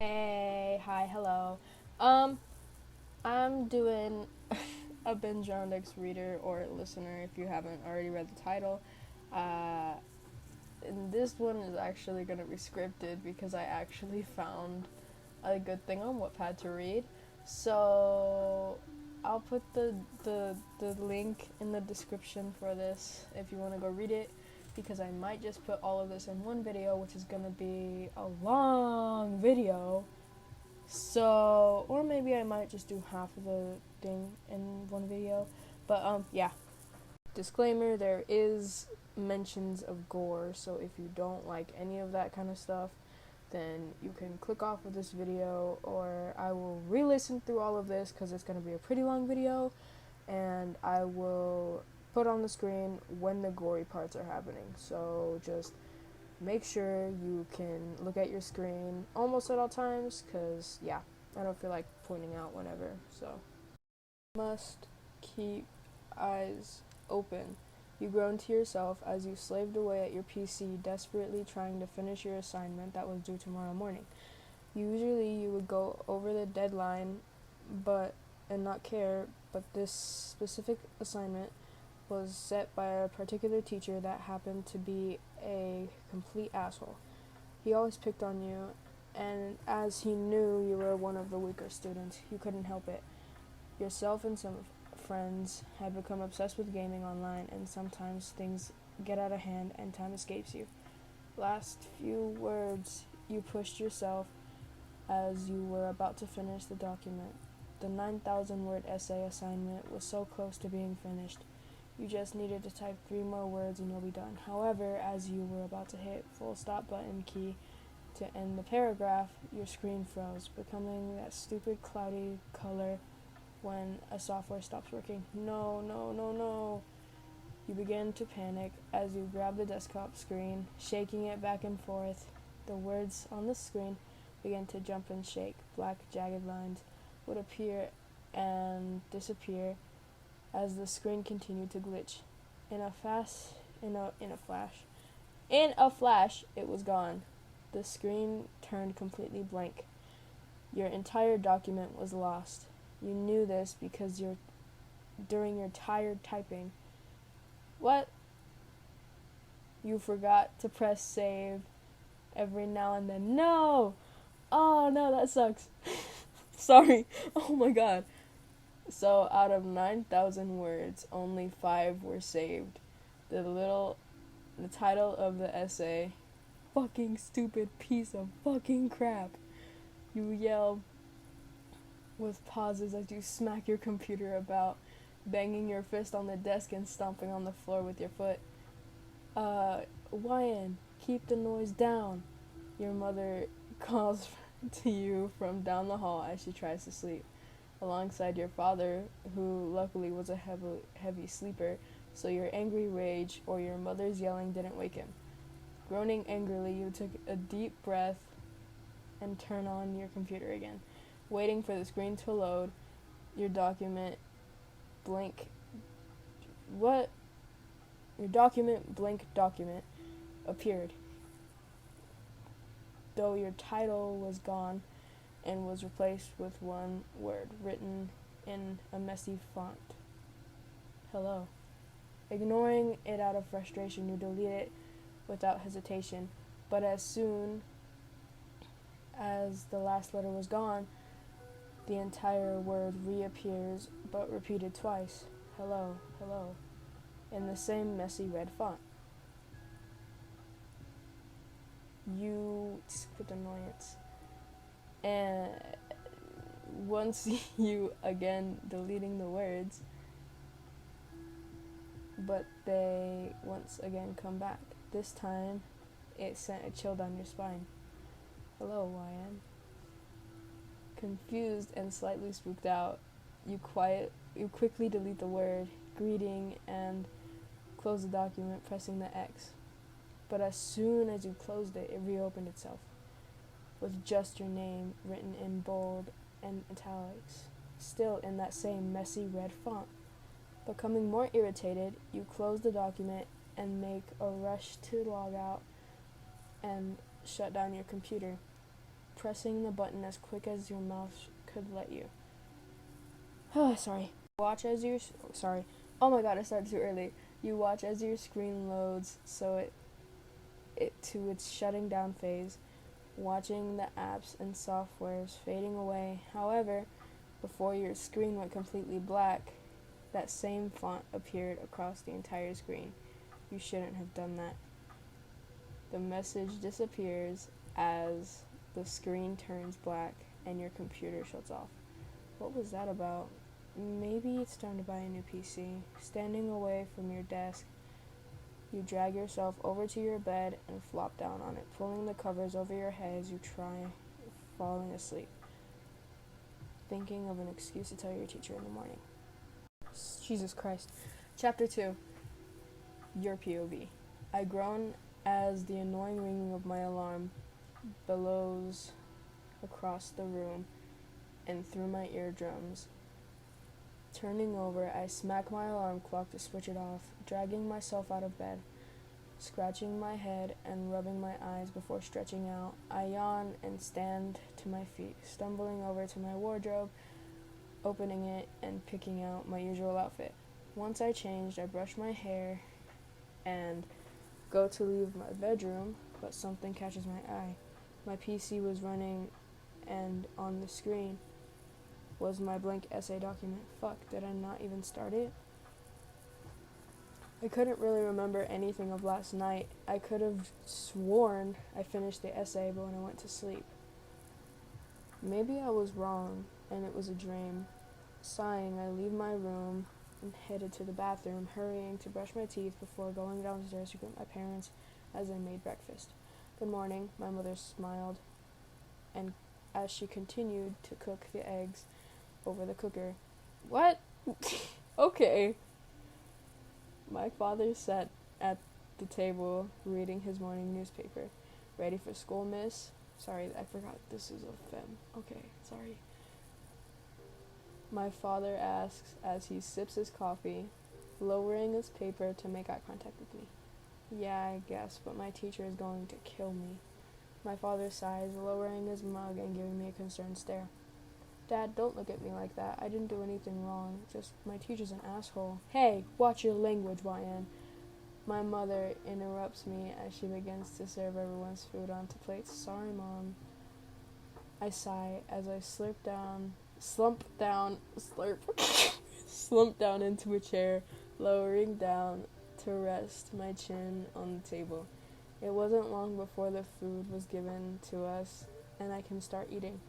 Hey, hi, hello. Um, I'm doing a binge on X reader or listener if you haven't already read the title. Uh, and this one is actually gonna be scripted because I actually found a good thing on Wattpad to read. So I'll put the link in the description for this if you want to go read it because I might just put all of this in one video, which is gonna be a long video. So, or maybe I might just do half of the thing in one video. But yeah. Disclaimer: there is mentions of gore, so if you don't like any of that kind of stuff, then you can click off of this video, or I will re-listen through all of this because it's gonna be a pretty long video, and I will put on the screen when the gory parts are happening. So just make sure you can look at your screen almost at all times because, yeah, I don't feel like pointing out whenever. So, must keep eyes open. You groaned to yourself as you slaved away at your PC, desperately trying to finish your assignment that was due tomorrow morning. Usually, you would go over the deadline, but and not care, but this specific assignment was set by a particular teacher that happened to be a complete asshole. He always picked on you, and as he knew you were one of the weaker students, you couldn't help it. Yourself and some friends had become obsessed with gaming online, and sometimes things get out of hand and time escapes you. Last few words, you pushed yourself as you were about to finish the document. The 9,000 word essay assignment was so close to being finished. You just needed to type 3 more words and you'll be done. However, as you were about to hit full stop button key to end the paragraph, your screen froze, becoming that stupid cloudy color when a software stops working. No, no, no, no. You began to panic as you grabbed the desktop screen, shaking it back and forth. The words on the screen began to jump and shake. Black, jagged lines would appear and disappear as the screen continued to glitch. In a fast, in a flash, in a flash, it was gone. The screen turned completely blank. Your entire document was lost. You knew this because during your tired typing, what? You forgot to press save every now and then. No! Oh no, that sucks. Sorry. Oh my god. So out of 9,000 words, only 5 were saved. The title of the essay, fucking stupid piece of fucking crap. You yell with pauses as you smack your computer about, banging your fist on the desk and stomping on the floor with your foot. Wyan, keep the noise down. Your mother calls to you from down the hall as she tries to sleep, alongside your father, who luckily was a heavy sleeper, so your angry rage or your mother's yelling didn't wake him. Groaning angrily, you took a deep breath and turned on your computer again, waiting for the screen to load. Your document blank what? Your document blank document appeared, though your title was gone and was replaced with one word written in a messy font. Hello. Ignoring it out of frustration, you delete it without hesitation, but as soon as the last letter was gone, the entire word reappears, but repeated twice. Hello, hello, in the same messy red font. You with annoyance. And once you again deleting the words, but they once again come back. This time, it sent a chill down your spine. Hello, YN. Confused and slightly spooked out, you quickly delete the word, greeting, and close the document, pressing the X. But as soon as you closed it, it reopened itself, with just your name written in bold and italics, still in that same messy red font. Becoming more irritated, you close the document and make a rush to log out and shut down your computer. pressing the button as quick as your mouth could let you. Sorry. Watch as your sorry. Oh my god, I started too early. You watch as your screen loads so it to its shutting down phase, watching the apps and softwares fading away. However, before your screen went completely black, that same font appeared across the entire screen. You shouldn't have done that. The message disappears as the screen turns black and your computer shuts off. What was that about? Maybe it's time to buy a new PC. Standing away from your desk, you drag yourself over to your bed and flop down on it, pulling the covers over your head as you try falling asleep, thinking of an excuse to tell your teacher in the morning. Jesus Christ. Chapter 2. Your POV. I groan as the annoying ringing of my alarm bellows across the room and through my eardrums. Turning over, I smack my alarm clock to switch it off, dragging myself out of bed, scratching my head and rubbing my eyes before stretching out. I yawn and stand to my feet, stumbling over to my wardrobe, opening it and picking out my usual outfit. Once I changed, I brush my hair and go to leave my bedroom, but something catches my eye. My PC was running, and on the screen was my blank essay document. Fuck, did I not even start it? I couldn't really remember anything of last night. I could have sworn I finished the essay, but when I went to sleep. Maybe I was wrong, and it was a dream. Sighing, I leave my room and headed to the bathroom, hurrying to brush my teeth before going downstairs to greet my parents as I made breakfast. Good morning, my mother smiled, and as she continued to cook the eggs over the cooker. What? Okay. My father sat at the table reading his morning newspaper. Ready for school, miss? Sorry, I forgot this is a fem. Okay, sorry. My father asks as he sips his coffee, lowering his paper to make eye contact with me. Yeah, I guess, but my teacher is going to kill me. My father sighs, lowering his mug and giving me a concerned stare. Dad, don't look at me like that. I didn't do anything wrong. Just my teacher's an asshole. Hey, watch your language, YN. My mother interrupts me as she begins to serve everyone's food onto plates. Sorry, Mom. I sigh as I slump down into a chair, lowering down to rest my chin on the table. It wasn't long before the food was given to us and I can start eating.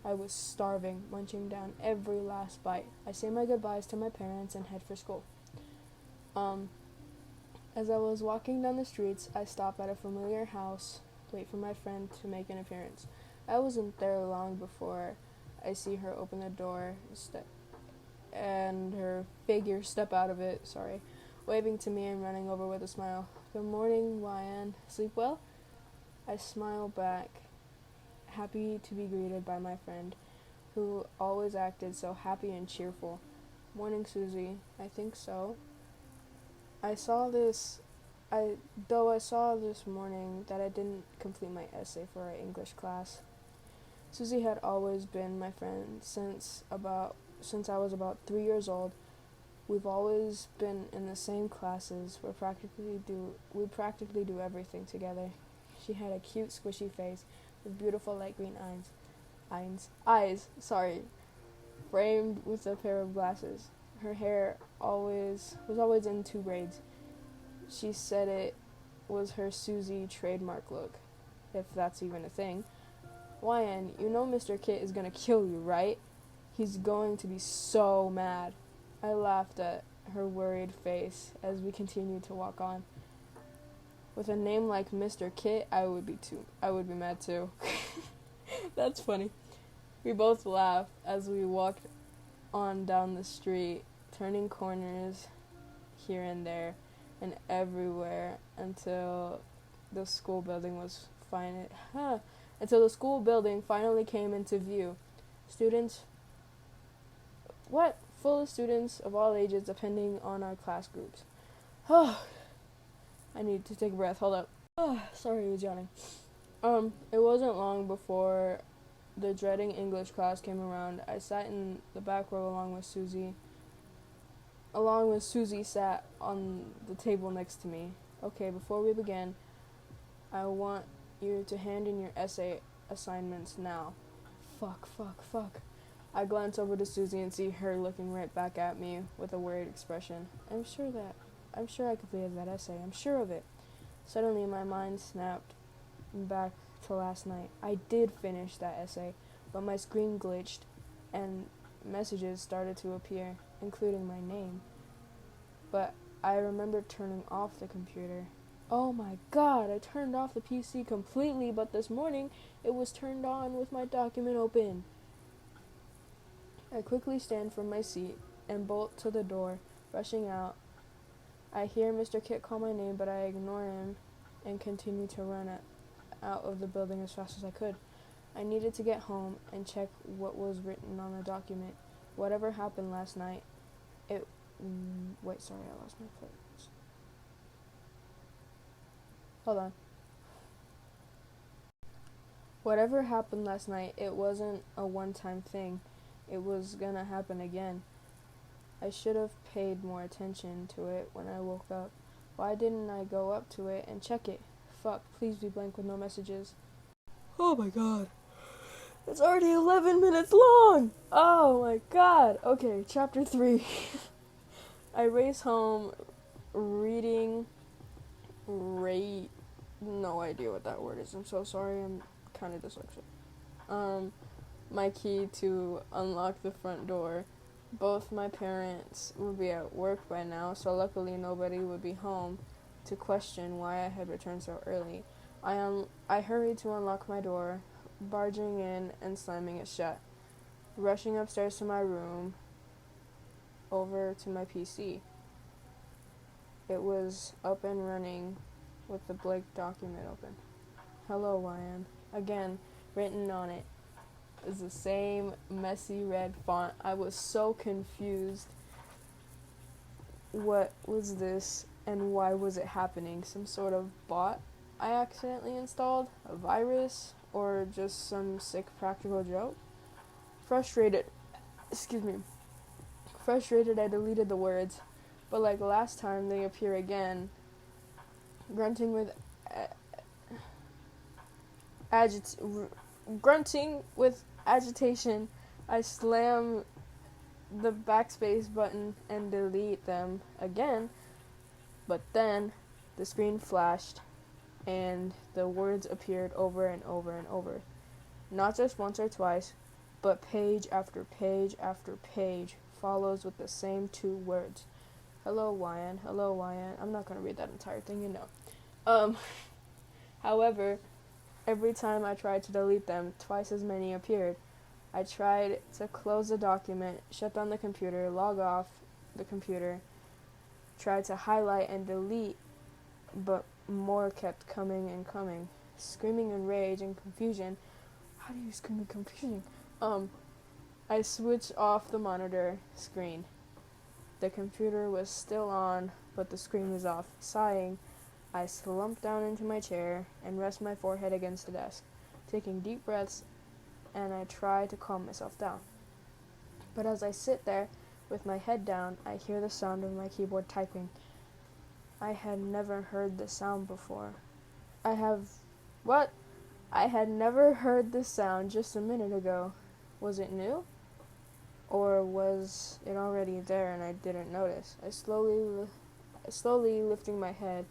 I was starving, munching down every last bite. I say my goodbyes to my parents and head for school. As I was walking down the streets, I stop at a familiar house, wait for my friend to make an appearance. I wasn't there long before I see her open the door and her figure step out of it, waving to me and running over with a smile. Good morning, YN. Sleep well? I smile back, happy to be greeted by my friend, who always acted so happy and cheerful. Morning, Susie. I think so. I saw this morning that I didn't complete my essay for our English class. Susie had always been my friend since I was about 3 years old. We've always been in the same classes. We practically do everything together. She had a cute, squishy face with beautiful light green eyes, framed with a pair of glasses. Her hair was always in 2 braids. She said it was her Susie trademark look, if that's even a thing. YN, you know Mr. Kit is gonna kill you, right? He's going to be so mad. I laughed at her worried face as we continued to walk on. With a name like Mr. Kit, I would be mad too. That's funny. We both laughed as we walked on down the street, turning corners here and there and everywhere until the school building finally came into view. Full of students of all ages, depending on our class groups. I need to take a breath. Hold up. Sorry, I was yawning. It wasn't long before The dreading English class came around. I sat in the back row along with Susie. Susie sat on the table next to me. Okay, before we begin, I want you to hand in your essay assignments now. Fuck. I glance over to Susie and see her looking right back at me with a worried expression. I'm sure I completed that essay. I'm sure of it. Suddenly my mind snapped back to last night. I did finish that essay, but my screen glitched and messages started to appear, including my name. But I remembered turning off the computer. Oh my god, I turned off the PC completely, but this morning it was turned on with my document open. I quickly stand from my seat and bolt to the door, rushing out. I hear Mr. Kit call my name, but I ignore him and continue to run out of the building as fast as I could. I needed to get home and check what was written on the document. Whatever happened last night, I lost my place. Hold on. Whatever happened last night, it wasn't a one-time thing. It was gonna happen again. I should have paid more attention to it when I woke up. Why didn't I go up to it and check it? Fuck, please be blank with no messages. Oh my god. It's already 11 minutes long! Oh my god. Okay, chapter 3. I race home reading no idea what that word is. I'm so sorry, I'm kind of dyslexic. My key to unlock the front door. Both my parents would be at work by now, so luckily nobody would be home to question why I had returned so early. I hurried to unlock my door, barging in and slamming it shut. Rushing upstairs to my room, over to my PC. It was up and running with the blank document open. Hello, Ryan. Again, written on it is the same messy red font. I was so confused. What was this and why was it happening? Some sort of bot I accidentally installed? A virus? Or just some sick practical joke? Frustrated, I deleted the words, but like last time they appear again. Grunting with agitation, I slam the backspace button and delete them again, but then the screen flashed and the words appeared over and over and over. Not just once or twice, but page after page after page follows with the same 2 words. Hello, Ryan. I'm not going to read that entire thing, you know. However, every time I tried to delete them, twice as many appeared. I tried to close the document, shut down the computer, log off the computer, tried to highlight and delete, but more kept coming and coming. Screaming in rage and confusion. How do you scream in confusion? I switched off the monitor screen. The computer was still on, but the screen was off. Sighing, I slumped down into my chair and rest my forehead against the desk, taking deep breaths, and I try to calm myself down. But as I sit there with my head down, I hear the sound of my keyboard typing. I had never heard the sound before. I had never heard this sound just a minute ago. Was it new? Or was it already there and I didn't notice? I slowly lifting my head.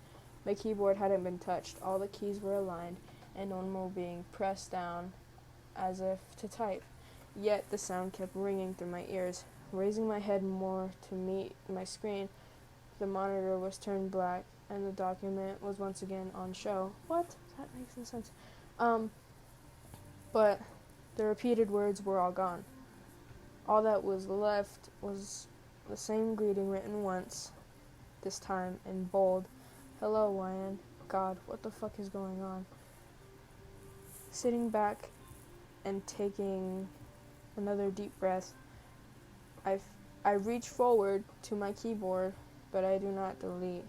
My keyboard hadn't been touched. All the keys were aligned and one were being pressed down as if to type. Yet the sound kept ringing through my ears. Raising my head more to meet my screen, the monitor was turned black and the document was once again on show. What? That makes no sense. But the repeated words were all gone. All that was left was the same greeting written once, this time in bold. Hello, Ryan. God, what the fuck is going on? Sitting back and taking another deep breath, I reach forward to my keyboard, but I do not delete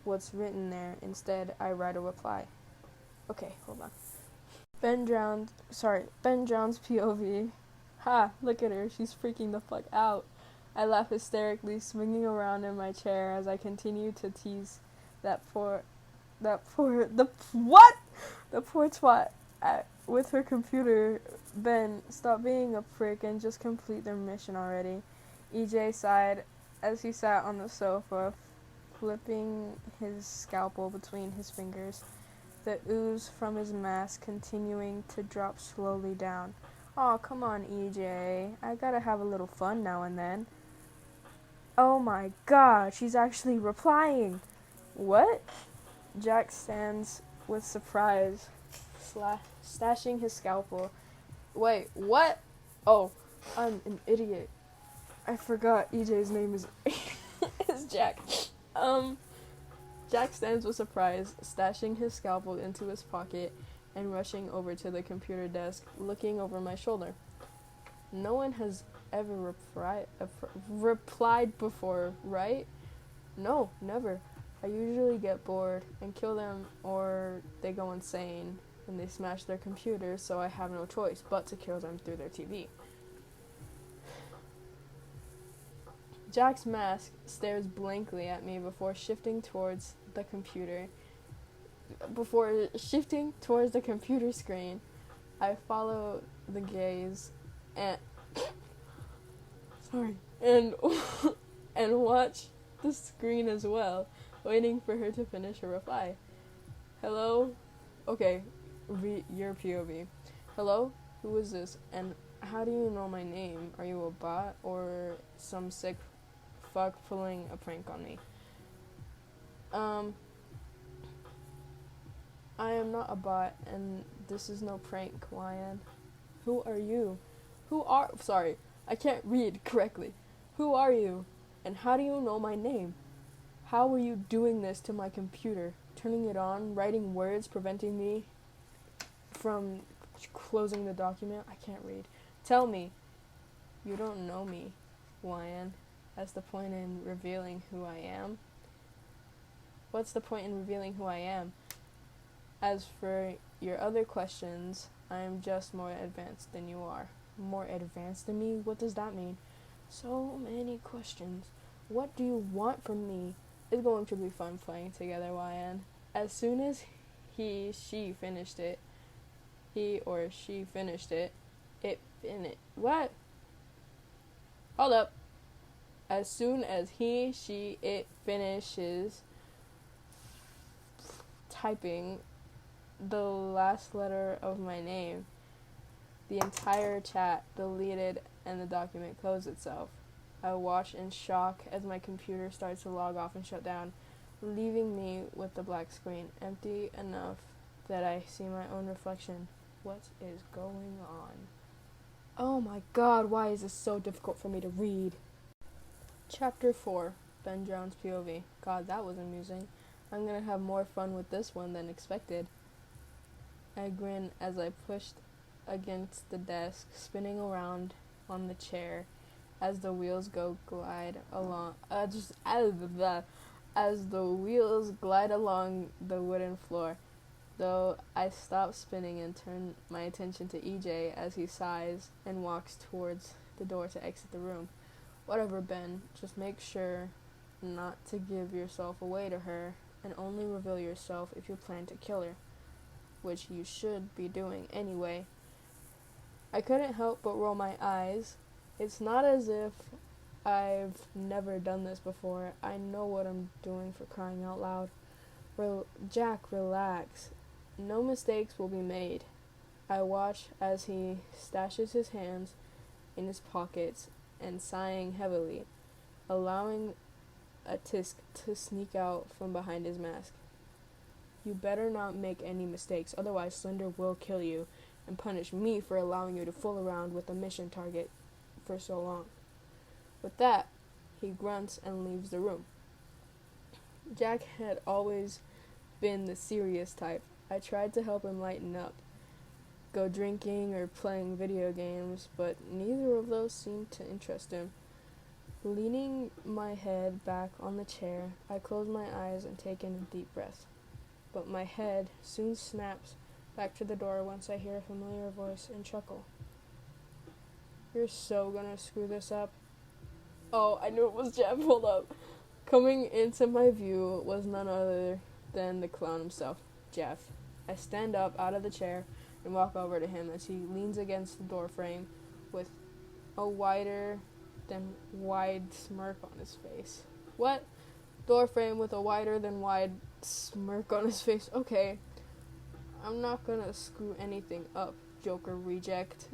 what's written there. Instead, I write a reply. Okay, hold on. Ben drowns POV. Ha, look at her, she's freaking the fuck out. I laugh hysterically, swinging around in my chair as I continue to tease that poor, what? The poor twat with her computer. Ben, stop being a prick and just complete their mission already. EJ sighed as he sat on the sofa, flipping his scalpel between his fingers, the ooze from his mask continuing to drop slowly down. Aw, come on, EJ. I gotta have a little fun now and then. Oh my god, she's actually replying. What? Jack stands with surprise, stashing his scalpel. Wait, what? Oh, I'm an idiot. I forgot EJ's name is is Jack. Jack stands with surprise, stashing his scalpel into his pocket and rushing over to the computer desk, looking over my shoulder. No one has ever replied before, right? No, never. I usually get bored and kill them, or they go insane and they smash their computer, so I have no choice but to kill them through their TV. Jack's mask stares blankly at me before shifting towards the computer screen. I follow the gaze and and and watch the screen as well, waiting for her to finish her reply. Hello? Okay, your POV. Hello? Who is this? And how do you know my name? Are you a bot or some sick fuck pulling a prank on me? I am not a bot, and this is no prank, Ryan. Who are you? Sorry, I can't read correctly. Who are you? And how do you know my name? How were you doing this to my computer? Turning it on, writing words, preventing me from closing the document? I can't read. Tell me. You don't know me, Ryan. That's the point in revealing who I am. What's the point in revealing who I am? As for your other questions, I am just more advanced than you are. More advanced than me? What does that mean? So many questions. What do you want from me? It's going to be fun playing together, YN. As soon as he or she finished it, what? Hold up. As soon as it finishes typing the last letter of my name, the entire chat deleted and the document closed itself. I watch in shock as my computer starts to log off and shut down, leaving me with the black screen, empty enough that I see my own reflection. What is going on? Oh my god, why is this so difficult for me to read? Chapter 4, Ben Jones POV. God, that was amusing. I'm gonna have more fun with this one than expected. I grin as I pushed against the desk, spinning around on the chair as the wheels glide along the wooden floor. Though I stop spinning and turn my attention to EJ as he sighs and walks towards the door to exit the room. Whatever, Ben, just make sure not to give yourself away to her, and only reveal yourself if you plan to kill her, which you should be doing anyway. I couldn't help but roll my eyes. It's not as if I've never done this before. I know what I'm doing, for crying out loud. Jack, relax. No mistakes will be made. I watch as he stashes his hands in his pockets and sighing heavily, allowing a tisk to sneak out from behind his mask. You better not make any mistakes, otherwise Slender will kill you and punish me for allowing you to fool around with a mission target for so long. With that, he grunts and leaves the room. Jack had always been the serious type. I tried to help him lighten up, go drinking or playing video games, but neither of those seemed to interest him. Leaning my head back on the chair, I close my eyes and take in a deep breath. But my head soon snaps back to the door once I hear a familiar voice and chuckle. You're so gonna screw this up. Oh, I knew it was Jeff. Hold up. Coming into my view was none other than the clown himself, Jeff. I stand up out of the chair and walk over to him as he leans against the door frame with a wider than wide smirk on his face. What? Door frame with a wider than wide smirk on his face. Okay. I'm not gonna screw anything up, Joker reject.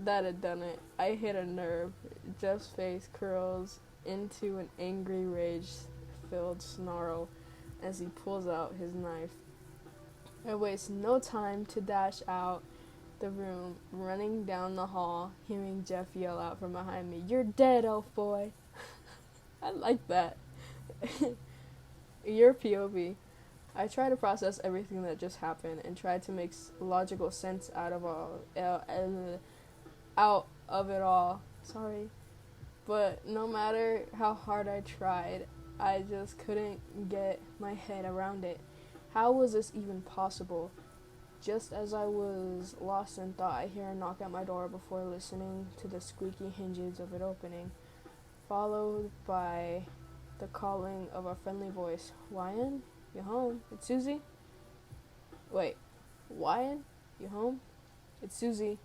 That had done it. I hit a nerve. Jeff's face curls into an angry rage-filled snarl as he pulls out his knife. I waste no time to dash out the room, running down the hall, hearing Jeff yell out from behind me, "You're dead, elf boy." I like that. Your POV. I try to process everything that just happened and try to make logical sense out of it all. Sorry. But no matter how hard I tried, I just couldn't get my head around it. How was this even possible? Just as I was lost in thought, I hear a knock at my door before listening to the squeaky hinges of it opening, followed by the calling of a friendly voice. "Wyan, you home? It's Susie." Wait, Wyan, you home? It's Susie.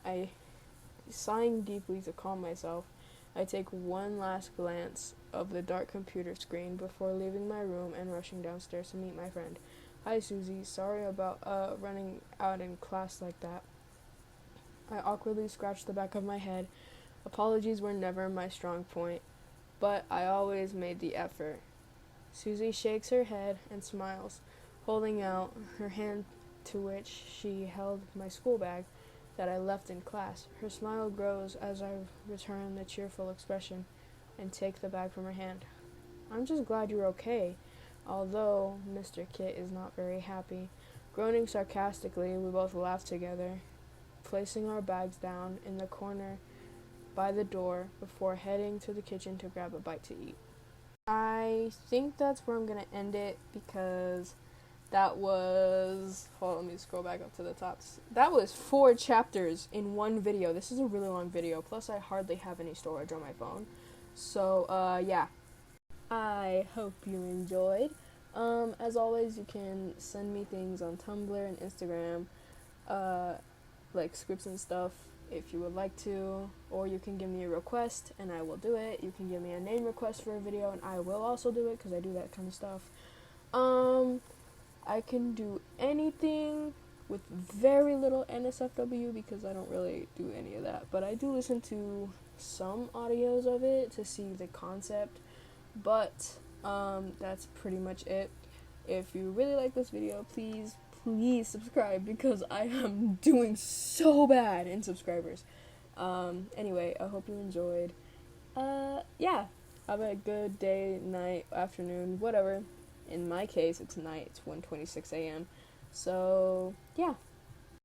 I, sighing deeply to calm myself, I take one last glance of the dark computer screen before leaving my room and rushing downstairs to meet my friend. "Hi, Susie. Sorry about running out in class like that." I awkwardly scratched the back of my head. Apologies were never my strong point, but I always made the effort. Susie shakes her head and smiles, holding out her hand to which she held my school bag that I left in class. Her smile grows as I return the cheerful expression and take the bag from her hand. "I'm just glad you're okay," although Mr. Kit is not very happy. Groaning sarcastically, we both laugh together, placing our bags down in the corner by the door before heading to the kitchen to grab a bite to eat. I think that's where I'm going to end it because that was... Hold on, let me scroll back up to the top. That was 4 chapters in one video. This is a really long video. Plus, I hardly have any storage on my phone. So, yeah. I hope you enjoyed. As always, you can send me things on Tumblr and Instagram, like scripts and stuff, if you would like to, or you can give me a request and I will do it. You can give me a name request for a video and I will also do it because I do that kind of stuff. I can do anything with very little NSFW because I don't really do any of that, but I do listen to some audios of it to see the concept, but that's pretty much it. If you really like this video, please subscribe because I am doing so bad in subscribers. Anyway, I hope you enjoyed. Yeah, have a good day, night, afternoon, whatever. In my case, it's night. It's 1:26 a.m. So, yeah.